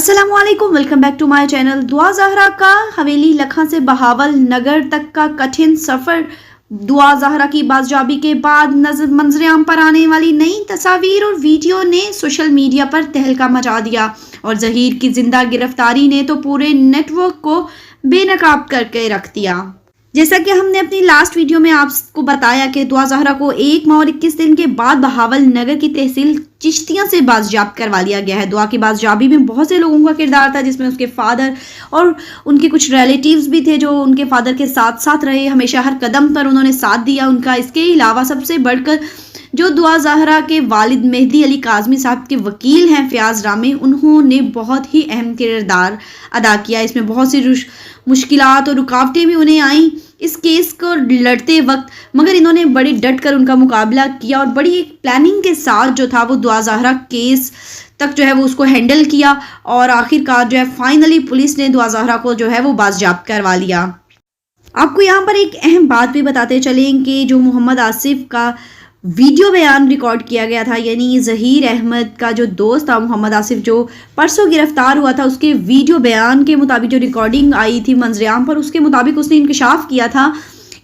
अस्सलाम वालेकुम, welcome back to my channel. Dua Zahra का हवेली लखा से बहावल नगर तक का कठिन सफ़र। दुआ ज़हरा की बाजियाबी के बाद मंजर आम पर आने वाली नई तस्वीर और वीडियो ने सोशल मीडिया पर तहलका मचा दिया और ज़हीर की जिंदा गिरफ्तारी ने तो पूरे नेटवर्क को बेनकाब करके रख दिया। जैसा कि हमने अपनी लास्ट वीडियो में आपको बताया कि दुआ ज़हरा को 1 माह और 21 दिन के बाद बहावल नगर की तहसील चिश्तिया से बाजियाब करवा लिया गया है। दुआ की बाजियाबी में बहुत से लोगों का किरदार था, जिसमें उसके फादर और उनके कुछ रिलेटिव्स भी थे जो उनके फादर के साथ साथ रहे, हमेशा हर कदम पर उन्होंने साथ दिया उनका। इसके अलावा सबसे बढ़कर जो दुआ ज़हरा के वालिद मेहदी अली काज़मी साहब के वकील हैं फयाज रामी, उन्होंने बहुत ही अहम किरदार अदा किया। इसमें बहुत सी मुश्किलात और रुकावटें भी उन्हें आईं इस केस को लड़ते वक्त, मगर इन्होंने बड़ी डट कर उनका मुकाबला किया और बड़ी एक प्लानिंग के साथ जो था वो दुआ ज़हरा केस तक जो है वो उसको हैंडल किया और आखिरकार जो है फाइनली पुलिस ने दुआ ज़हरा को जो है वो बाजियाब करवा लिया। आपको यहाँ पर एक अहम बात भी बताते चलें कि जो मोहम्मद आसिफ का वीडियो बयान रिकॉर्ड किया गया था, यानी ज़हीर अहमद का जो दोस्त था मोहम्मद आसिफ जो परसों गिरफ्तार हुआ था, उसके वीडियो बयान के मुताबिक जो रिकॉर्डिंग आई थी मंजर-ए-आम पर, उसके मुताबिक उसने इंकशाफ किया था,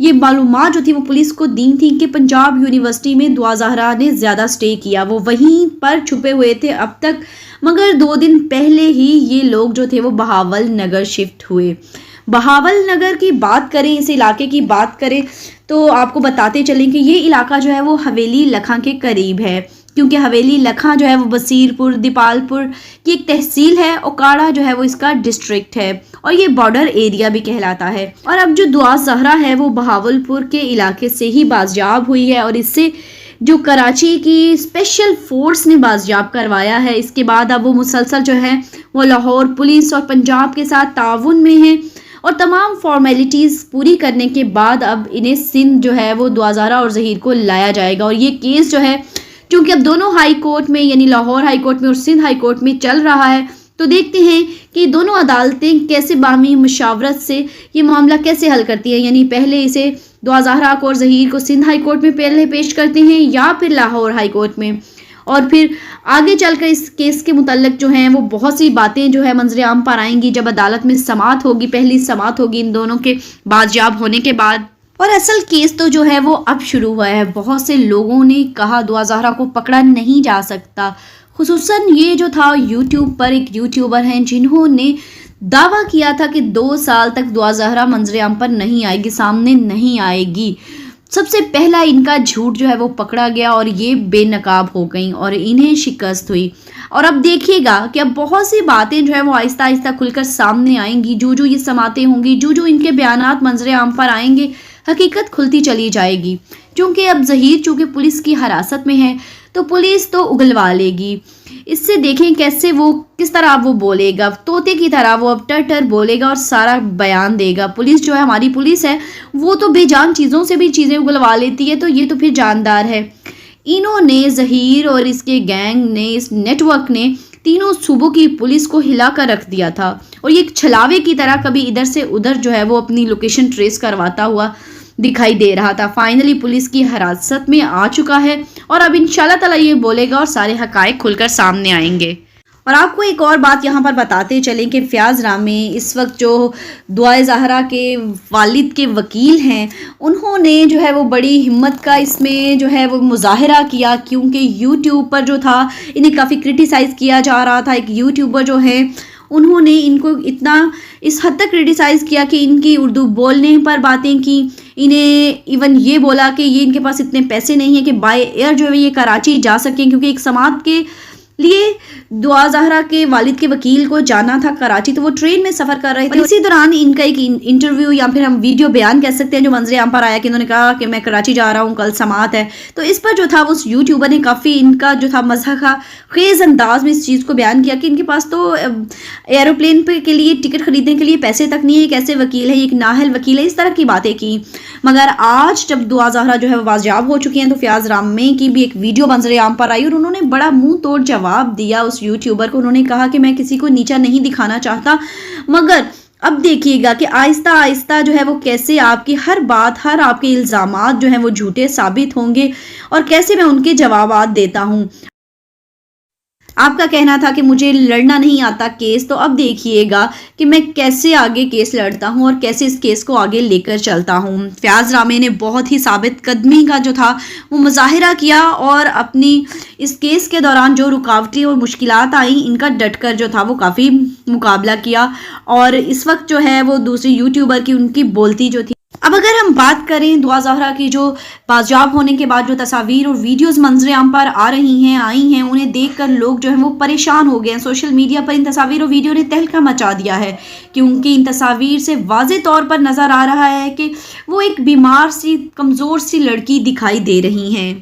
ये मालूमात जो थी वो पुलिस को दी थी कि पंजाब यूनिवर्सिटी में दुआ ज़हरा ने ज़्यादा स्टे किया, वो वहीं पर छुपे हुए थे अब तक, मगर 2 दिन पहले ही ये लोग जो थे वो बहावल नगर शिफ्ट हुए। बहावल नगर की बात करें, इस इलाके की बात करें तो आपको बताते चलें कि ये इलाका जो है वो हवेली लखा के करीब है, क्योंकि हवेली लखा जो है वो बसीरपुर दीपालपुर की एक तहसील है, ओकाड़ा जो है वो इसका डिस्ट्रिक्ट है और ये बॉर्डर एरिया भी कहलाता है। और अब जो दुआ ज़हरा है वो बहावलपुर के इलाके से ही बाजियाब हुई है और इससे जो कराची की स्पेशल फोर्स ने बाजियाब करवाया है। इसके बाद अब वो मुसलसल जो है वो लाहौर पुलिस और पंजाब के साथ ताउन में है और तमाम फॉर्मेलिटीज़ पूरी करने के बाद अब इन्हें सिंध जो है वो दुआ ज़हरा और ज़हीर को लाया जाएगा। और ये केस जो है क्योंकि अब दोनों हाई कोर्ट में, यानी लाहौर हाई कोर्ट में और सिंध हाई कोर्ट में चल रहा है, तो देखते हैं कि दोनों अदालतें कैसे बाहमी मुशावरत से ये मामला कैसे हल करती हैं। यानी पहले इसे दुआ ज़हरा को और ज़हीर को सिंध हाई कोर्ट में पहले पेश करते हैं या फिर लाहौर हाई कोर्ट में, और फिर आगे चलकर इस केस के मुतल्लिक जो हैं वो बहुत सी बातें जो है मंजर आम पर आएंगी जब अदालत में समाअत होगी, पहली समाअत होगी इन दोनों के बाजियाब होने के बाद। और असल केस तो जो है वो अब शुरू हुआ है। बहुत से लोगों ने कहा दुआ ज़हरा को पकड़ा नहीं जा सकता, खुसूसन ये जो था यूट्यूब पर एक यूट्यूबर हैं जिन्होंने दावा किया था कि 2 साल तक दुआ ज़हरा मंजर आम पर नहीं आएगी, सामने नहीं आएगी। सबसे पहला इनका झूठ जो है वो पकड़ा गया और ये बेनकाब हो गई और इन्हें शिकस्त हुई। और अब देखिएगा कि अब बहुत सी बातें जो है वो आहिस्ता आहिस्ता खुलकर सामने आएंगी, जो ये समातें होंगी, जो इनके बयानात मंजर आम पर आएंगे, हकीकत खुलती चली जाएगी। क्योंकि अब ज़हीर चूँकि पुलिस की हिरासत में है तो पुलिस तो उगलवा लेगी। इससे देखें कैसे वो किस तरह वो बोलेगा, तोते की तरह वो अब टर बोलेगा और सारा बयान देगा। पुलिस जो है, हमारी पुलिस है, वो तो बेजान चीज़ों से भी चीज़ें उगलवा लेती है, तो ये तो फिर जानदार है। इन्होंने ज़हीर और इसके गैंग ने, इस नेटवर्क ने तीनों सूबों की पुलिस को हिला कर रख दिया था और ये एक छलावे की तरह कभी इधर से उधर जो है वो अपनी लोकेशन ट्रेस करवाता हुआ दिखाई दे रहा था। फाइनली पुलिस की हिरासत में आ चुका है और अब इंशाल्लाह ताला ये बोलेगा और सारे हकायक खुलकर सामने आएंगे। और आपको एक और बात यहाँ पर बताते चलें कि फयाज रामी इस वक्त जो दुआ ज़हरा के वालिद के वकील हैं, उन्होंने जो है वो बड़ी हिम्मत का इसमें जो है वो मुजाहिरा किया, क्योंकि यूट्यूब पर जो था इन्हें काफ़ी क्रिटिसाइज़ किया जा रहा था। एक यूट्यूबर जो है उन्होंने इनको इतना इस हद तक क्रिटिसाइज़ किया कि इनकी उर्दू बोलने पर बातें की, इन्हें इवन ये बोला कि ये इनके पास इतने पैसे नहीं है कि बाय एयर जो है ये कराची जा सकें, क्योंकि एक समाअत के लिए दुआ ज़हरा के वालिद के वकील को जाना था कराची, तो वो ट्रेन में सफ़र कर रहे थे। इसी दौरान इनका एक इंटरव्यू या फिर हम वीडियो बयान कह सकते हैं जो मंजर आम पर आया कि इन्होंने कहा कि मैं कराची जा रहा हूँ, कल समाअत है। तो इस पर जो था उस यूट्यूबर ने काफ़ी इनका जो था मज़ाक़ ख़ेज़ अंदाज में इस चीज़ को बयान किया कि इनके पास तो एरोप्लेन पे के लिए टिकट ख़रीदने के लिए पैसे तक नहीं है, कैसे वकील है, एक नाहल वकील है, इस तरह की बातें की। मगर आज जब दुआ ज़हरा जो है वो बाजियाब हो चुकी हैं तो फयाज रामी की भी एक वीडियो मंजर आम पर आई और उन्होंने बड़ा मुंह तोड़ जवाब दिया उस यूट्यूबर को। उन्होंने कहा कि मैं किसी को नीचा नहीं दिखाना चाहता, मगर अब देखिएगा कि आहिस्ता आहिस्ता जो है वो कैसे आपकी हर बात, हर आपके इल्ज़ामात जो हैं वो झूठे साबित होंगे और कैसे मैं उनके जवाबात देता हूँ। آپ کا کہنا تھا کہ مجھے لڑنا نہیں آتا کیس، تو اب دیکھیے گا کہ میں کیسے آگے کیس لڑتا ہوں اور کیسے اس کیس کو آگے لے کر چلتا ہوں۔ فیاض رامے نے بہت ہی ثابت قدمی کا جو تھا وہ مظاہرہ کیا اور اپنی اس کیس کے دوران جو رکاوٹیں اور مشکلات آئیں ان کا ڈٹ کر جو تھا وہ کافی مقابلہ کیا، اور اس وقت جو ہے وہ دوسری یوٹیوبر کی ان کی بولتی جو تھی۔ اب اگر ہم بات کریں دعا زہرا کی جو بازیاب ہونے کے بعد جو تصاویر اور ویڈیوز منظر عام پر آئی ہیں، انہیں دیکھ کر لوگ جو ہیں وہ پریشان ہو گئے ہیں۔ سوشل میڈیا پر ان تصاویر اور ویڈیو نے تہلکہ مچا دیا ہے، کیونکہ ان تصاویر سے واضح طور پر نظر آ رہا ہے کہ وہ ایک بیمار سی، کمزور سی لڑکی دکھائی دے رہی ہیں۔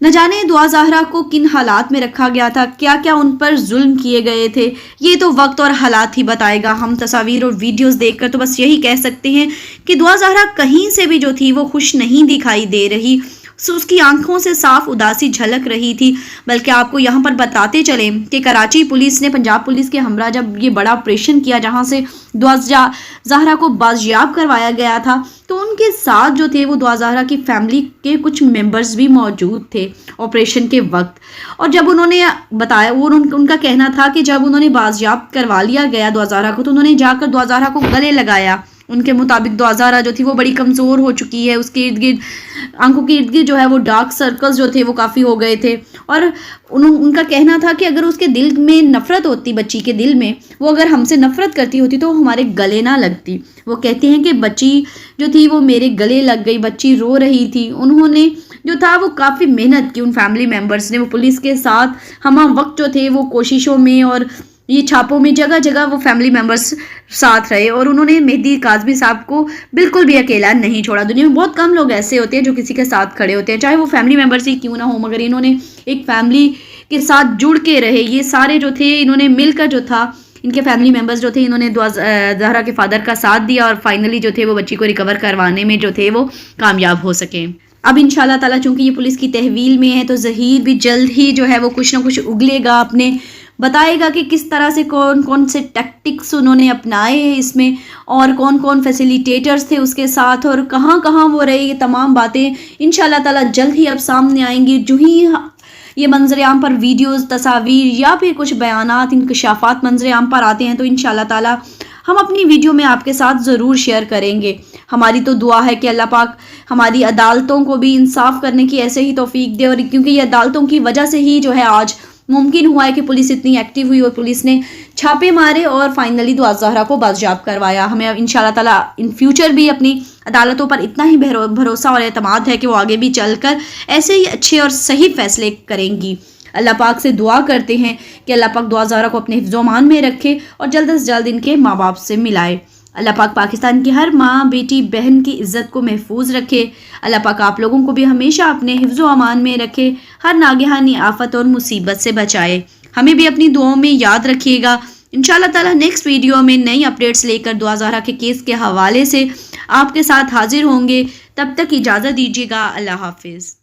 نہ جانے دعا زہرا کو کن حالات میں رکھا گیا تھا، کیا کیا ان پر ظلم کیے گئے تھے، یہ تو وقت اور حالات ہی بتائے گا۔ ہم تصاویر اور ویڈیوز دیکھ کر تو بس یہی کہہ سکتے ہیں کہ دعا زہرا کہیں سے بھی جو تھی وہ خوش نہیں دکھائی دے رہی، اس کی آنکھوں سے صاف اداسی جھلک رہی تھی۔ بلکہ آپ کو یہاں پر بتاتے چلیں کہ کراچی پولیس نے پنجاب پولیس کے ہمراہ جب یہ بڑا آپریشن کیا جہاں سے دعا زہرا کو بازیاب کروایا گیا تھا، تو ان کے ساتھ جو تھے وہ دعا زہرا کی فیملی کے کچھ ممبرز بھی موجود تھے آپریشن کے وقت۔ اور جب انہوں نے بتایا، ان کا کہنا تھا کہ جب انہوں نے بازیاب کروا لیا گیا دعا زہرا کو، تو انہوں نے جا کر دعا زہرا کو گلے لگایا۔ ان کے مطابق دعا زہرا جو تھی وہ بڑی کمزور ہو چکی ہے، اس کے ارد گرد، آنکھوں کے ارد گرد جو ہے وہ ڈارک سرکلز جو تھے وہ کافی ہو گئے تھے، اور ان کا کہنا تھا کہ اگر اس کے دل میں نفرت ہوتی، بچی کے دل میں، وہ اگر ہم سے نفرت کرتی ہوتی تو ہمارے گلے نہ لگتی۔ وہ کہتے ہیں کہ بچی جو تھی وہ میرے گلے لگ گئی، بچی رو رہی تھی۔ انہوں نے جو تھا وہ کافی محنت کی، ان فیملی ممبرز نے، وہ پولیس کے ساتھ ہمہ وقت جو تھے وہ کوششوں میں اور یہ چھاپوں میں جگہ جگہ وہ فیملی ممبرز ساتھ رہے، اور انہوں نے مہدی کاظمی صاحب کو بالکل بھی اکیلا نہیں چھوڑا۔ دنیا میں بہت کم لوگ ایسے ہوتے ہیں جو کسی کے ساتھ کھڑے ہوتے ہیں، چاہے وہ فیملی ممبرز ہی کیوں نہ ہوں، مگر انہوں نے ایک فیملی کے ساتھ جڑ کے رہے۔ یہ سارے جو تھے انہوں نے مل کر جو تھا، ان کے فیملی ممبرز جو تھے انہوں نے دعا زہرا کے فادر کا ساتھ دیا، اور فائنلی جو تھے وہ بچی کو ریکور کروانے میں جو تھے وہ کامیاب ہو سکے۔ اب انشاءاللہ تعالیٰ چونکہ یہ پولیس کی تحویل میں ہے تو ظہیر بھی جلد ہی جو ہے وہ کچھ نہ کچھ اگلے گا، اپنے بتائے گا کہ کس طرح سے کون کون سے ٹیکٹکس انہوں نے اپنائے ہیں اس میں، اور کون کون فیسیلیٹیٹرز تھے اس کے ساتھ، اور کہاں کہاں وہ رہے۔ یہ تمام باتیں انشاءاللہ تعالیٰ جلد ہی اب سامنے آئیں گی۔ جو ہی یہ منظر عام پر ویڈیوز، تصاویر یا پھر کچھ بیانات، انکشافات منظر عام پر آتے ہیں تو انشاءاللہ تعالیٰ ہم اپنی ویڈیو میں آپ کے ساتھ ضرور شیئر کریں گے۔ ہماری تو دعا ہے کہ اللہ پاک ہماری عدالتوں کو بھی انصاف کرنے کی ایسے ہی توفیق دے، اور کیونکہ یہ عدالتوں کی وجہ سے ہی جو ہے آج ممکن ہوا ہے کہ پولیس اتنی ایکٹیو ہوئی اور پولیس نے چھاپے مارے اور فائنلی دعا زہرا کو بازیاب کروایا۔ ہمیں انشاءاللہ تعالیٰ ان فیوچر بھی اپنی عدالتوں پر اتنا ہی بھروسہ اور اعتماد ہے کہ وہ آگے بھی چل کر ایسے ہی اچھے اور صحیح فیصلے کریں گی۔ اللہ پاک سے دعا کرتے ہیں کہ اللہ پاک دعا زہرا کو اپنے حفظ و امان میں رکھے اور جلد از جلد ان کے ماں باپ سے ملائے۔ اللہ پاک پاکستان کی ہر ماں، بیٹی، بہن کی عزت کو محفوظ رکھے۔ اللہ پاک آپ لوگوں کو بھی ہمیشہ اپنے حفظ و امان میں رکھے، ہر ناگہانی آفت اور مصیبت سے بچائے۔ ہمیں بھی اپنی دعاؤں میں یاد رکھیے گا۔ انشاءاللہ تعالیٰ نیکسٹ ویڈیو میں نئی اپڈیٹس لے کر دعا زہرا کے کیس کے حوالے سے آپ کے ساتھ حاضر ہوں گے۔ تب تک اجازت دیجیے گا۔ اللہ حافظ۔